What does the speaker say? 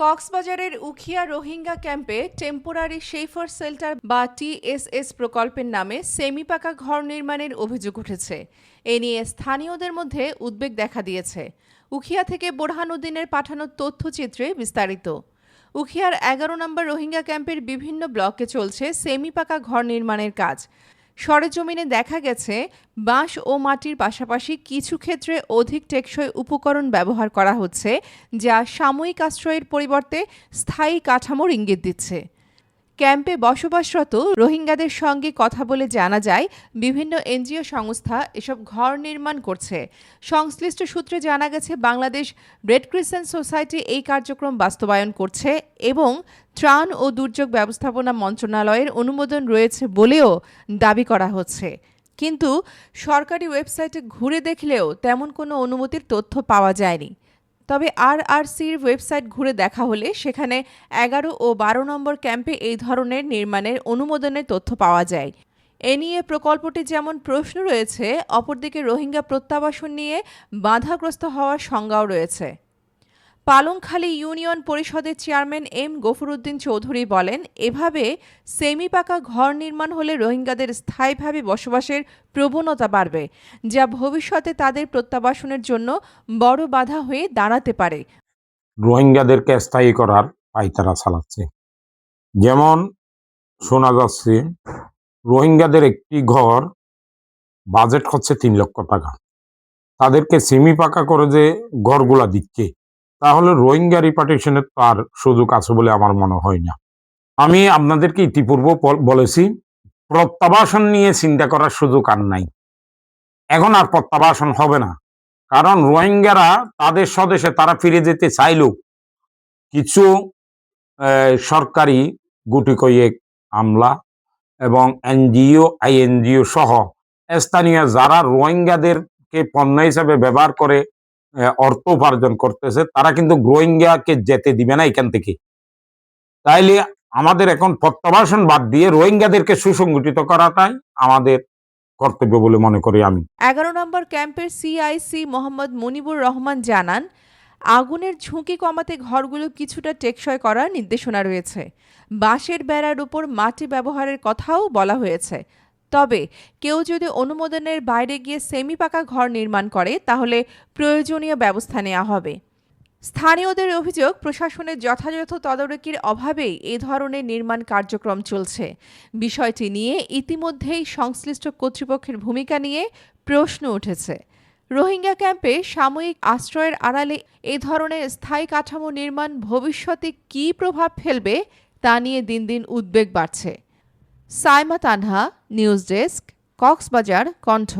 কক্সবাজারের উখিয়া রোহিঙ্গা ক্যাম্পে temporary shelter shelter বা টিএসএস প্রকল্পের নামে সেমি পাকা ঘর নির্মাণের অভিযোগ উঠেছে। এ নিয়ে স্থানীয়দের মধ্যে উদ্বেগ দেখা দিয়েছে। উখিয়া থেকে বোরহানুদ্দিনের পাঠানো তথ্যচিত্রে বিস্তারিত। উখিয়ার ১১ নম্বর রোহিঙ্গা ক্যাম্পের বিভিন্ন ব্লকে চলছে সেমি পাকা ঘর নির্মাণের কাজ। সরেজমিনে দেখা গেছে বাঁশ ও মাটির পাশাপাশি কিছু ক্ষেত্রে অধিক টেকসই উপকরণ ব্যবহার করা হচ্ছে, যা সাময়িক আশ্রয়ের পরিবর্তে স্থায়ী কাঠামোর ইঙ্গিত দিচ্ছে। ক্যাম্পে বসবাসরত রোহিঙ্গাদের সঙ্গে কথা বলে জানা যায়, বিভিন্ন এনজিও সংস্থা এসব ঘর নির্মাণ করছে। সংশ্লিষ্ট সূত্রে জানা গেছে, বাংলাদেশ রেড ক্রিসেন্ট সোসাইটি এই কার্যক্রম বাস্তবায়ন করছে এবং ত্রাণ ও দুর্যোগ ব্যবস্থাপনা মন্ত্রণালয়ের অনুমোদন রয়েছে বলেও দাবি করা হচ্ছে। কিন্তু সরকারি ওয়েবসাইটে ঘুরে দেখলেও তেমন কোনো অনুমতির তথ্য পাওয়া যায়নি। তবে আরআরসির ওয়েবসাইট ঘুরে দেখা হলে সেখানে ১১ ও ১২ নম্বর ক্যাম্পে এই ধরনের নির্মাণের অনুমোদনের তথ্য পাওয়া যায়। এ নিয়ে প্রকল্পটি যেমন প্রশ্ন রয়েছে, অপরদিকে রোহিঙ্গা প্রত্যাবাসন নিয়ে বাধাগ্রস্ত হওয়ার সংজ্ঞাও রয়েছে। পালংখালী ইউনিয়ন পরিষদের চেয়ারম্যান এম গফুরউদ্দিন চৌধুরী বলেন, এভাবে সেমি পাকা ঘর নির্মাণ হলে রোহিঙ্গাদের স্থায়ীভাবে বসবাসের প্রবণতা বাড়বে, যা ভবিষ্যতে তাদের প্রত্যাবাসনের জন্য বড় বাধা হয়ে দাঁড়াতে পারে। রোহিঙ্গাদেরকে স্থায়ী করার পায়তারা চালাচ্ছে। যেমন শোনা যাচ্ছে, রোহিঙ্গাদের একটি ঘর বাজেট হচ্ছে ৩ লক্ষ টাকা। তাদেরকে সেমি পাকা করে যে ঘরগুলা দিচ্ছে, তাহলে রোহিঙ্গা রিপার্টিশনের তার সুযোগ আছে বলে আমার মনে হয় না। আমি আপনাদেরকে ইতিপূর্বে বলেছি, প্রত্যাবাসন নিয়ে চিন্তা করার সুযোগ আর নাই। এখন আর প্রত্যাবাসন হবে না, কারণ রোহিঙ্গারা তাদের স্বদেশে তারা ফিরে যেতে চাইলেও কিছু সরকারি গুটি কয়েক আমলা এবং এনজিও আইএনজিও সহ স্থানীয় যারা রোহিঙ্গাদেরকে পণ্য হিসাবে ব্যবহার করে অর্থ উপার্জন করতেছে, তারা কিন্তু রোহিঙ্গাকে যেতে দিবে না এখান থেকে। তাইলে আমাদের এখন প্রত্যাবাসন বাদ দিয়ে রোহিঙ্গাদেরকে সুসংগঠিত করাটাই আমাদের কর্তব্য বলে মনে করি আমি। ১১ নম্বর ক্যাম্পের সিআইসি মোহাম্মদ মনিবুর রহমান জানান, আগুনের ঝুঁকি কমাতে ঘরগুলো কিছুটা টেকসই করার নির্দেশনা রয়েছে। বাঁশের বেড়ার উপর মাটি ব্যবহারের কথাও বলা হয়েছে। তবে কেউ যদি অনুমোদনের বাইরে গিয়ে সেমি পাকা ঘর নির্মাণ করে, তাহলে প্রয়োজনীয় ব্যবস্থা নেওয়া হবে। স্থানীয়দের অভিযোগ, প্রশাসনের যথাযথ তদারকির অভাবেই এ ধরনের নির্মাণ কার্যক্রম চলছে। বিষয়টি নিয়ে ইতিমধ্যেই সংশ্লিষ্ট কর্তৃপক্ষের ভূমিকা নিয়ে প্রশ্ন উঠেছে। রোহিঙ্গা ক্যাম্পে সাময়িক আশ্রয়ের আড়ালে এ ধরনের স্থায়ী কাঠামো নির্মাণ ভবিষ্যতে কী প্রভাব ফেলবে তা নিয়ে দিন দিন উদ্বেগ বাড়ছে। সাইমা তানহা, নিউজ ডেস্ক, কক্সবাজার কণ্ঠ।